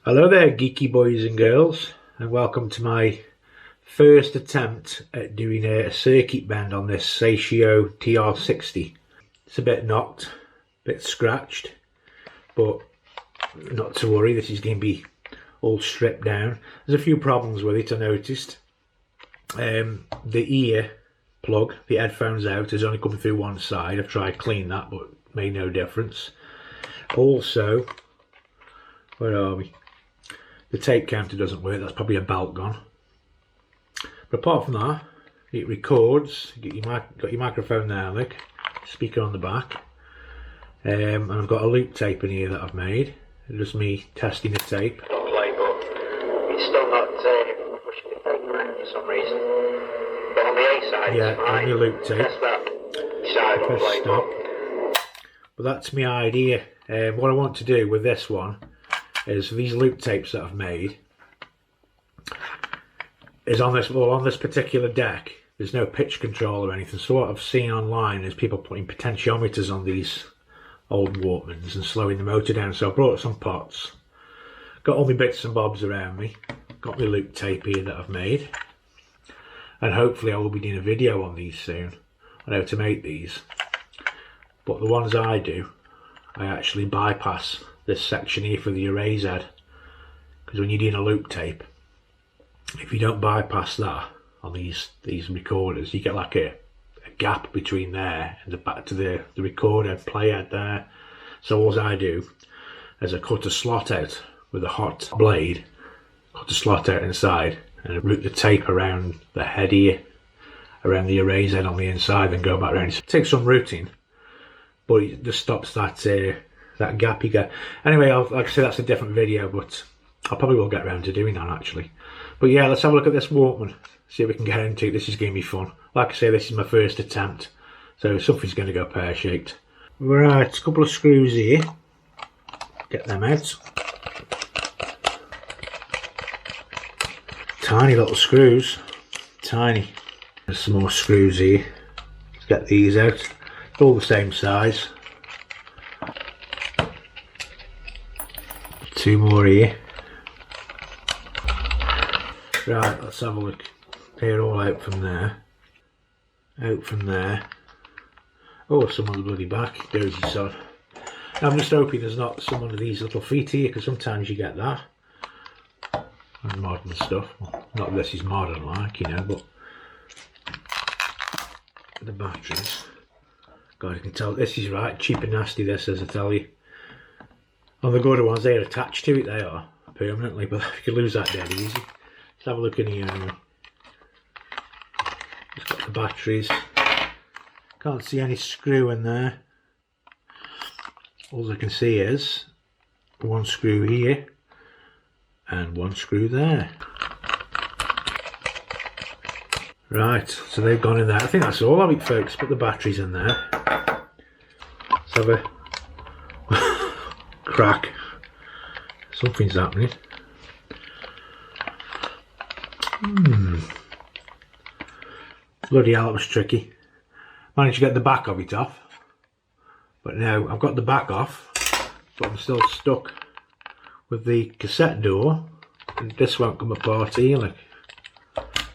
Hello there, geeky boys and girls, and welcome to my first attempt at doing a circuit bend on this Saisho TR60. It's a bit knocked, a bit scratched, but not to worry, this is going to be all stripped down. There's a few problems with it, I noticed. The ear plug, the headphones out, is only coming through one side. I've tried to clean that, but made no difference. Also, where are we? The tape counter doesn't work, that's probably a belt gone. But apart from that, it records. Got your microphone there, look, speaker on the back. And I've got a loop tape in here that I've made. It's just me testing the tape. Play, but it's still not pushing the tape around for some reason. But on the A side, yeah, it's fine. on your loop tape. Test that side Press play, stop. But that's my idea. What I want to do with this one is these loop tapes that I've made is on this particular deck. There's no pitch control or anything. So what I've seen online is people putting potentiometers on these old Walkmans and slowing the motor down. So I brought some pots, got all my bits and bobs around me, got my loop tape here that I've made, and hopefully I will be doing a video on these soon on how to make these. But the ones I do, I actually bypass this section here for the erase head, because when you're doing a loop tape, if you don't bypass that on these recorders, you get like a gap between there and the back to the recorder play head there. So all I do is I cut a slot out with a hot blade, cut a slot out inside, and I route the tape around the head here, around the erase head on the inside, and go back around. It takes some routing, but it just stops that gap you get. Anyway, like I say, that's a different video, but I probably will get around to doing that actually. But yeah, let's have a look at this Walkman, see if we can get into it. This is going to be fun. Like I say, this is my first attempt, so something's going to go pear-shaped. Right, a couple of screws here. Get them out. Tiny little screws, tiny. There's some more screws here. Let's get these out. All the same size. Two more here. Right, let's have a look. They're all out from there. Out from there. Oh, some on the bloody back. Dozy sod. I'm just hoping there's not some of these little feet here, because sometimes you get that. And modern stuff. Well, not this is modern like, you know, but the batteries. God, you can tell this is right cheap and nasty, this, as I tell you. On the good ones, they're attached to it, they are permanently, but you can lose that dead easy. Let's have a look in here anyway. It's got the batteries. Can't see any screw in there. All I can see is one screw here and one screw there. Right, so they've gone in there. I think that's all of it, folks. Put the batteries in there. Let's have a crack. Something's happening. Bloody hell, that was tricky. Managed to get the back of it off, but now I've got the back off, but I'm still stuck with the cassette door, and this won't come apart here. Like,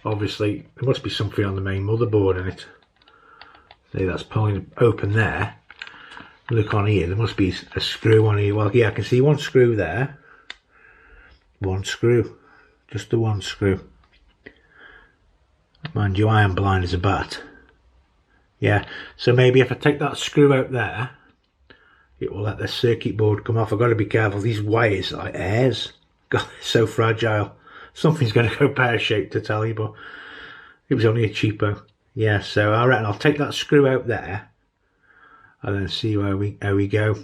obviously there must be something on the main motherboard in it. See, that's pulling open there. Look on here, there must be a screw on here. Well, yeah, I can see one screw there. One screw, just the one screw. Mind you, I am blind as a bat. Yeah, so maybe if I take that screw out there, it will let the circuit board come off. I've got to be careful. These wires are like hairs. God, they're so fragile. Something's going to go pear-shaped, to tell you, but it was only a cheapo. Yeah, so I reckon I'll take that screw out there and then see how we go.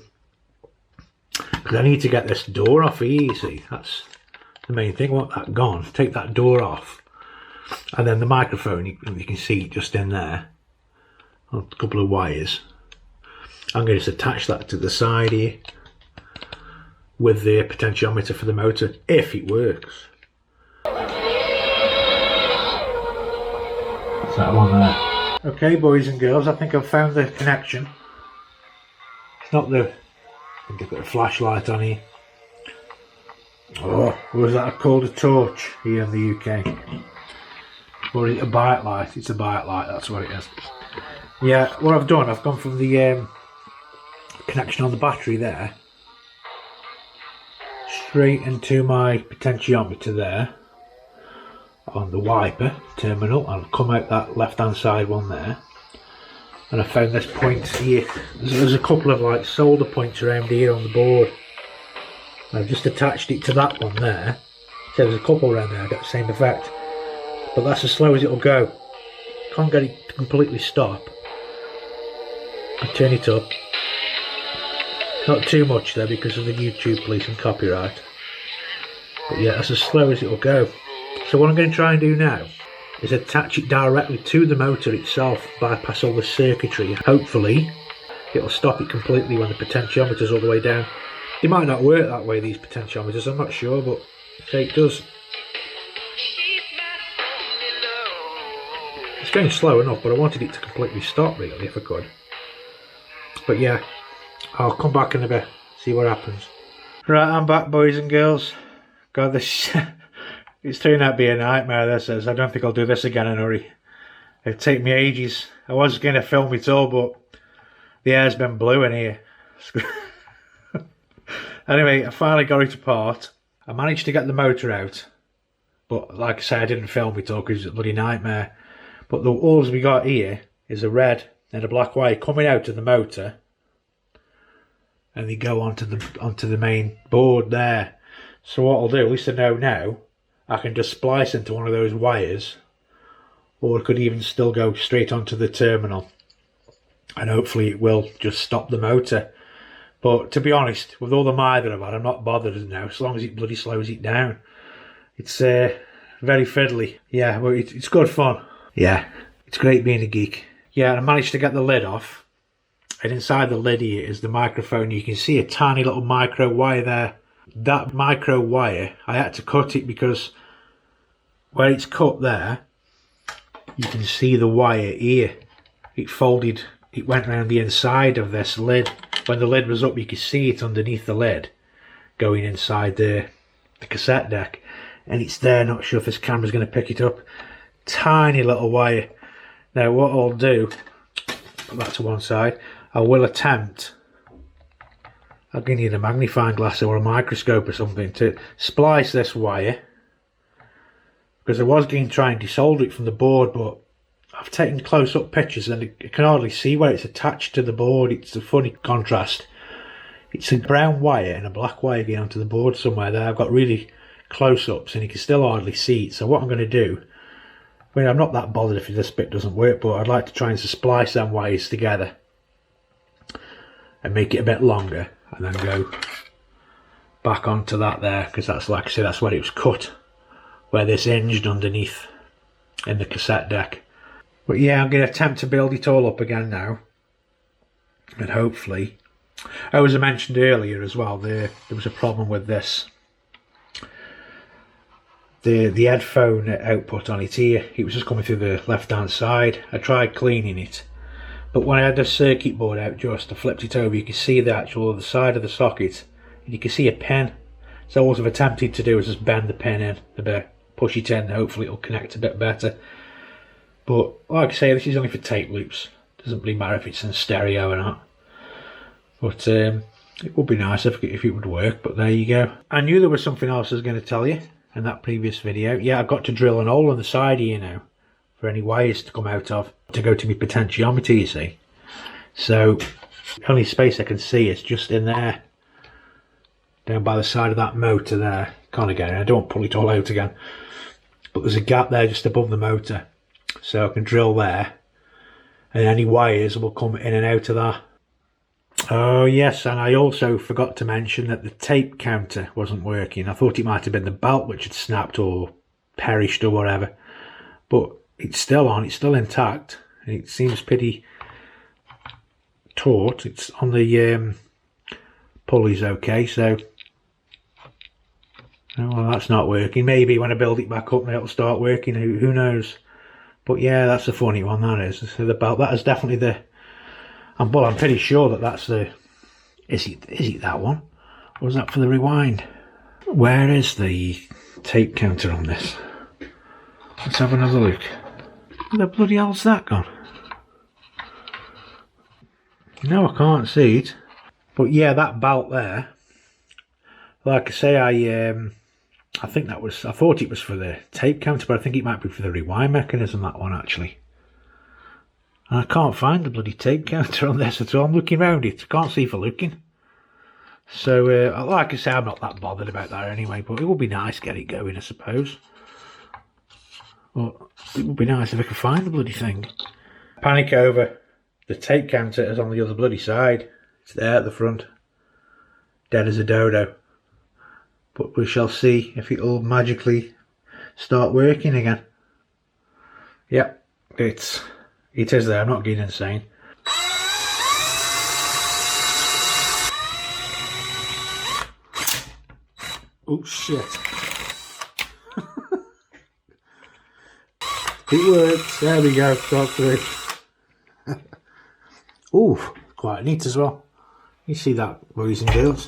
Because I need to get this door off here, you see. That's the main thing. I want that gone. Take that door off. And then the microphone, you can see it just in there. A couple of wires. I'm going to just attach that to the side here with the potentiometer for the motor, if it works. That's that one there. Okay, boys and girls, I think I've found the connection. It's not the... I think I've got a flashlight on here. Oh, was that called a torch here in the UK? Or is it a bike light? It's a bike light, that's what it is. Yeah, what I've done, I've gone from the connection on the battery there straight into my potentiometer there on the wiper terminal. I'll come out that left hand side one there, and I found this point here. There's a couple of like solder points around here on the board. I've just attached it to that one there, so there's a couple around there, got the same effect, but that's as slow as it'll go. Can't get it to completely stop. I turn it up, not too much there because of the YouTube police and copyright, but yeah, that's as slow as it'll go. So what I'm going to try and do now is attach it directly to the motor itself, bypass all the circuitry. Hopefully it'll stop it completely when the potentiometer's all the way down. They might not work that way, these potentiometers, I'm not sure, but say it does. It's going slow enough, but I wanted it to completely stop really if I could. But yeah, I'll come back in a bit, see what happens. Right, I'm back, boys and girls. God, this it's turned out to be a nightmare, this is. I don't think I'll do this again in a hurry. It'll take me ages. I was going to film it all, but the air's been blue in here. Anyway, I finally got it apart. I managed to get the motor out, but like I said, I didn't film it all because it's a bloody nightmare. But all we got here is a red and a black wire coming out of the motor, and they go onto the main board there. So what I'll do, at least I know now, I can just splice into one of those wires, or it could even still go straight onto the terminal, and hopefully it will just stop the motor. But to be honest, with all the mire that I've had, I'm not bothered now, as long as it bloody slows it down. It's very fiddly. Yeah, but it's good fun. Yeah, it's great being a geek. Yeah, and I managed to get the lid off, and inside the lid here is the microphone. You can see a tiny little micro wire there. That micro wire, I had to cut it because where it's cut there, you can see the wire here. It folded, it went around the inside of this lid. When the lid was up, you could see it underneath the lid going inside the cassette deck, and it's there. Not sure if this camera's going to pick it up. Tiny little wire. Now what I'll do, put that to one side, I will attempt, I'm going to need a magnifying glass or a microscope or something to splice this wire, because I was going to try and desolder it from the board, but I've taken close-up pictures and I can hardly see where it's attached to the board. It's a funny contrast. It's a brown wire and a black wire going onto the board somewhere there. I've got really close-ups and you can still hardly see it. So what I'm going to do, I mean, I'm not that bothered if this bit doesn't work, but I'd like to try and splice them wires together and make it a bit longer, and then go back onto that there, because that's, like I say, that's where it was cut, where this hinged underneath in the cassette deck. But yeah, I'm going to attempt to build it all up again now, and hopefully, as I mentioned earlier as well, there was a problem with this, the headphone output on it here. It was just coming through the left hand side. I tried cleaning it, but when I had the circuit board out, just I flipped it over, you can see the actual other side of the socket, and you can see a pin. So what I've attempted to do is just bend the pin in a bit, push it in, hopefully it'll connect a bit better. But like I say, this is only for tape loops. Doesn't really matter if it's in stereo or not. But it would be nice if it would work, but there you go. I knew there was something else I was going to tell you in that previous video. Yeah, I've got to drill an hole in the side here now for any wires to come out of, to go to my potentiometer, you see. So, the only space I can see is just in there, down by the side of that motor there. Can't get it, I don't pull it all out again. But there's a gap there just above the motor. So I can drill there, and any wires will come in and out of that. Oh yes, and I also forgot to mention that the tape counter wasn't working. I thought it might have been the belt which had snapped or perished or whatever, but it's still on, it's still intact, and it seems pretty taut. It's on the pulleys okay, so oh, well, that's not working. Maybe when I build it back up it'll start working, who knows. But yeah, that's a funny one, that is. So the belt, that is definitely the, well, I'm pretty sure that that's the, is it that one? Or was that for the rewind? Where is the tape counter on this? Let's have another look. Where the bloody hell's that gone? No, I can't see it. But yeah, that belt there. Like I say, I think that was, I thought it was for the tape counter, but I think it might be for the rewind mechanism, that one actually. And I can't find the bloody tape counter on this at all. I'm looking around it, I can't see for looking. So, like I say, I'm not that bothered about that anyway, but it would be nice to get it going, I suppose. But it would be nice if I could find the bloody thing. Panic over. The tape counter is on the other bloody side. It's there at the front. Dead as a dodo. But we shall see if it'll magically start working again. Yep, it is there. I'm not getting insane. Oh shit. It works. There we go. Got through. Ooh, quite neat as well. You see that, boys and girls?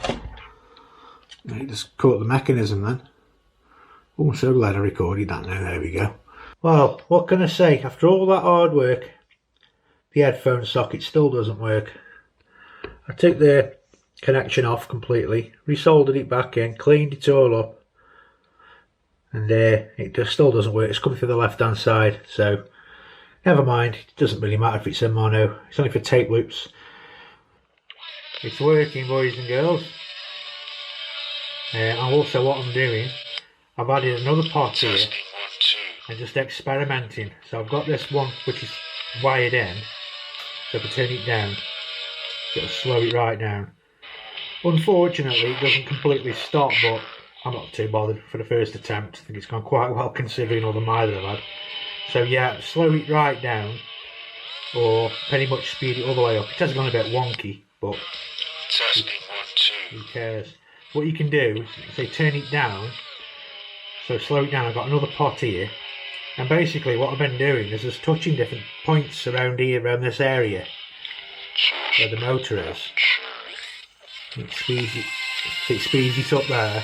It just caught the mechanism then. Oh, I'm so glad I recorded that now. There we go. Well, what can I say? After all that hard work, the headphone socket still doesn't work. I took the connection off completely, resoldered it back in, cleaned it all up, and it just still doesn't work. It's coming through the left hand side, so never mind. It doesn't really matter if it's in mono. It's only for tape loops. It's working, boys and girls. And also what I'm doing, I've added another pot here and just experimenting. So I've got this one which is wired in, so if I turn it down, it'll slow it right down. Unfortunately it doesn't completely stop, but I'm not too bothered for the first attempt. I think it's gone quite well considering all the mile that I've had. So yeah, slow it right down or pretty much speed it all the way up. It has gone a bit wonky, but who cares? What you can do is say turn it down, so slow it down. I've got another pot here, and basically what I've been doing is just touching different points around here, around this area where the motor is. It speeds it up there.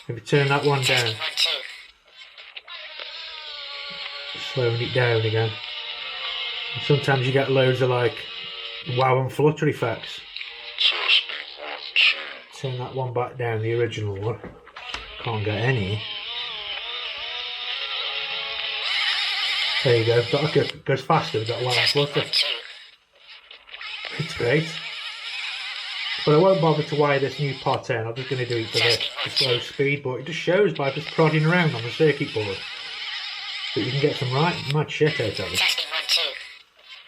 If you turn that one down, slowing it down again. And sometimes you get loads of like wow and flutter effects. Turn that one back down, the original one. Can't get any. There you go. It goes faster with that wow and flutter. It's great. But I won't bother to wire this new pot in. I'm just going to do it for the slow speed, but it just shows by just prodding around on the circuit board that you can get some right mad shit out of it.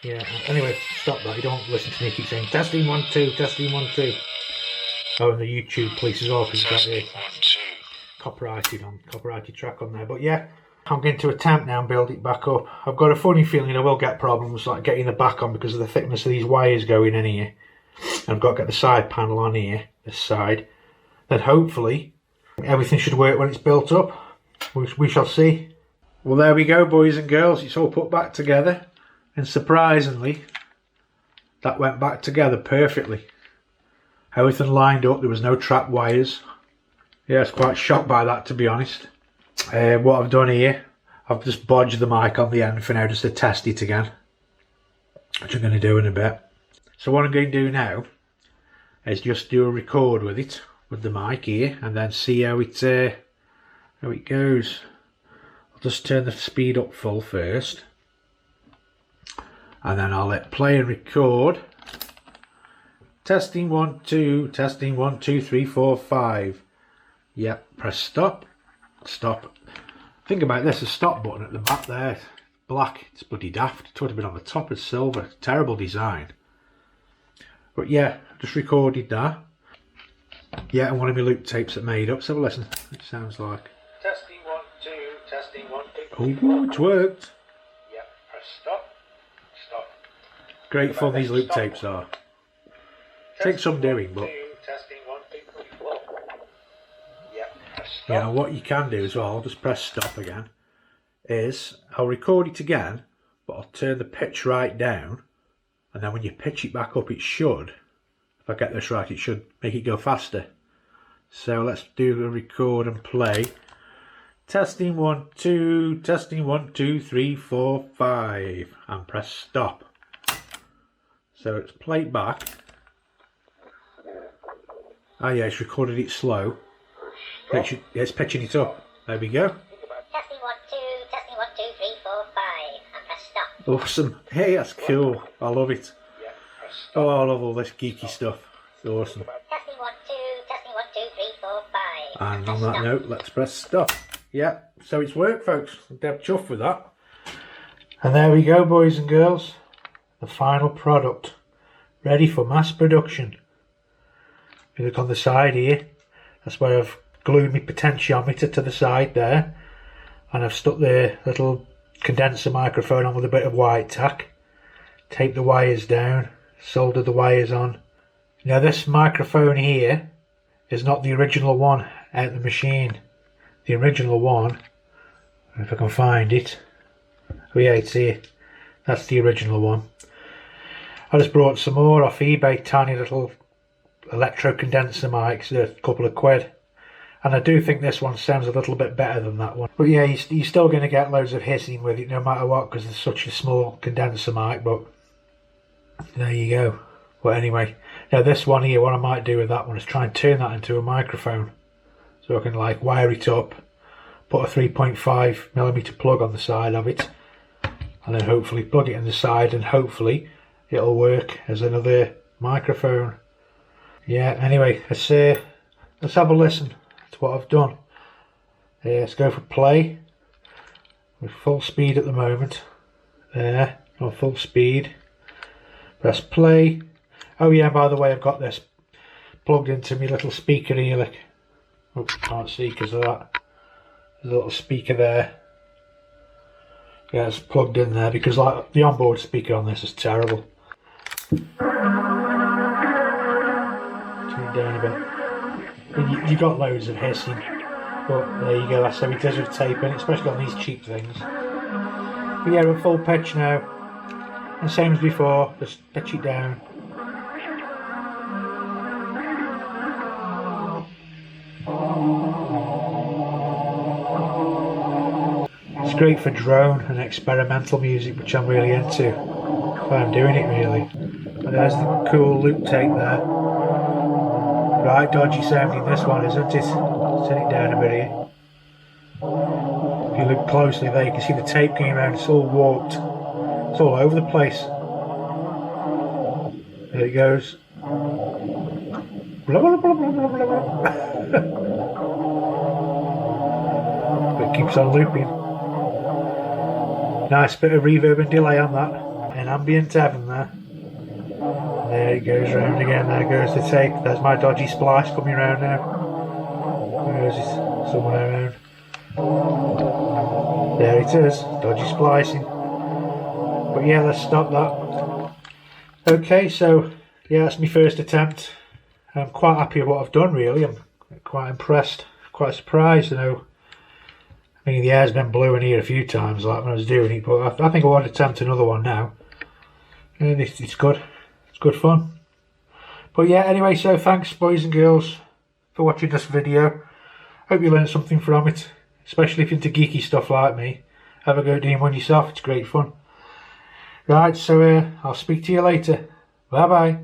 Yeah, anyway, stop that. You don't listen to me keep saying testing 1 2, testing 1 2. Oh, and the YouTube police as well, because you've got the copyrighted track on there. But yeah, I'm going to attempt now and build it back up. I've got a funny feeling I will get problems like getting the back on because of the thickness of these wires going in here. And I've got to get the side panel on here, this side. Then hopefully everything should work when it's built up. We shall see. Well, there we go, boys and girls. It's all put back together. And surprisingly, that went back together perfectly. Everything lined up, there was no trapped wires. Yeah, I was quite shocked by that, to be honest. What I've done here, I've just bodged the mic on the end for now just to test it again, which I'm going to do in a bit. So what I'm going to do now is just do a record with it, with the mic here, and then see how it goes. I'll just turn the speed up full first, and then I'll let play and record. Testing 1 2, testing 1 2 3 4 5. Yep, press stop. Stop. Think about this, a stop button at the back there. Black, it's bloody daft. It would have been on the top as silver. Terrible design. But yeah, just recorded that. Yeah, and one of my loop tapes that made up. So have a listen. It sounds like. Testing 1 2, testing 1 2. Oh, it's worked. Yep, press stop. Stop. Great fun these loop tapes are. Takes some doing, but yeah, what you can do as well, I'll just press stop again, is I'll record it again, but I'll turn the pitch right down, and then when you pitch it back up, it should, if I get this right, it should make it go faster. So let's do the record and play. Testing 1, 2, testing 1, 2, 3, 4, 5, and press stop. So it's played back. Oh yeah, it's recorded it slow. It's pitching it up. There we go. Testing 1, 2, testing 1, 2, 3, 4, 5, and press stop. Awesome. Hey, that's cool. I love it. Oh, I love all this geeky stuff. It's awesome. Testing 1, 2, testing 1, 2, 3, 4, 5. And on that note, let's press stop. Yeah, so it's worked, folks. I'm dead chuffed with that. And there we go, boys and girls. The final product. Ready for mass production. If you look on the side here, that's where I've glued my potentiometer to the side there. And I've stuck the little condenser microphone on with a bit of white tack. Tape the wires down. Solder the wires on. Now this microphone here is not the original one out the machine. The original one, if I can find it. Oh yeah, it's here. That's the original one. I just brought some more off eBay, tiny little electro condenser mics, a couple of quid. And I do think this one sounds a little bit better than that one. But yeah, you're still going to get loads of hissing with it no matter what, because it's such a small condenser mic, but there you go. But anyway, now this one here, what I might do with that one is try and turn that into a microphone. So I can like wire it up, put a 3.5mm plug on the side of it, and then hopefully plug it in the side, and hopefully it'll work as another microphone. Yeah, anyway, let's have a listen to what I've done. Let's go for play. We're full speed at the moment. There, on full speed. Press play. Oh yeah, by the way, I've got this plugged into my little speaker here. Look. Oops, can't see because of that. There's a little speaker there. Yeah, it's plugged in there because like the onboard speaker on this is terrible. Turn it down a bit. You got loads of hissing, but there you go. That's how it does with taping, especially on these cheap things. But yeah, we're full pitch now. And same as before, just pitch it down. It's great for drone and experimental music, which I'm really into. I'm doing it really. And there's the cool loop tape there. Right, dodgy sounding this one, isn't it? Turn it down a bit here. If you look closely there, you can see the tape going around. It's all warped. It's all over the place. There it goes. Blah, blah, blah, blah, blah, blah. But it keeps on looping. Nice bit of reverb and delay on that. An ambient heaven there. There it goes round again. There goes the tape. There's my dodgy splice coming round now. Where is it? Somewhere around. There it is. Dodgy splicing. But yeah, let's stop that. Okay, so yeah, that's my first attempt. I'm quite happy with what I've done really. I'm quite impressed. Quite surprised, you know. I mean, the air's been blowing here a few times, like when I was doing it, but I think I want to attempt another one now. And it's good. It's good fun. But yeah, anyway, so thanks, boys and girls, for watching this video. Hope you learned something from it, especially if you're into geeky stuff like me. Have a go doing one yourself. It's great fun. Right, so I'll speak to you later. Bye-bye.